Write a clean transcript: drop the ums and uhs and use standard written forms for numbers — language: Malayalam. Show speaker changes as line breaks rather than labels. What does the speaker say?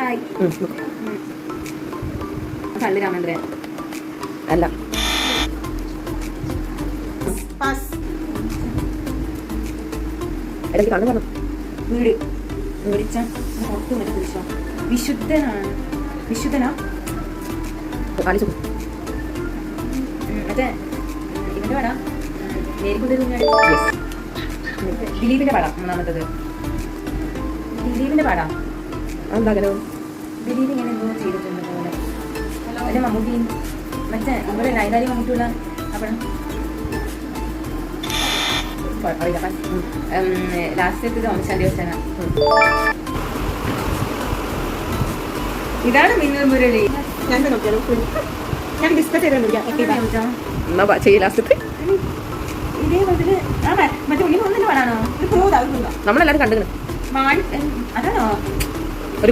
ഹായ്. കള്ളി രാമേന്ദ്രൻ
അല്ല. ഇടയ്ക്ക് കണ്ണു പറഞ്ഞു.
വീട് വിളിച്ച വിശുദ്ധനാണ്. വിശുദ്ധനാ
ആലിച്ചു.
മറ്റേ ഇവന്റെ പടം ദിലീപിന്റെ പടം. മൂന്നാമത്തത് ദിലീപിന്റെ പടം.
എന്താകലോ
ദിലീപ് ഇങ്ങനെ എന്തോ ചെയ്തിട്ടുണ്ട് പോലെ. അല്ലെ മമ്മൂട്ടി മറ്റേ ഇവിടെ ലൈലാലി മമ്മൂട്ടിയുള്ള ആ പടം ലാസ്റ്റ് ഓമശാന്തി വെച്ചാന. ഇതാണ് മിന്നൽ മുരളി.
ഞാൻ ഡിസ്കസ് ചെയ്താ ചെയ്യ ലാസ്റ്റ്.
ഇതേ മുതല് മറ്റേ ഉള്ളിൽ ഒന്നിന്റെ പടാണോ?
നമ്മളെല്ലാരും കണ്ടു.
അതാണോ?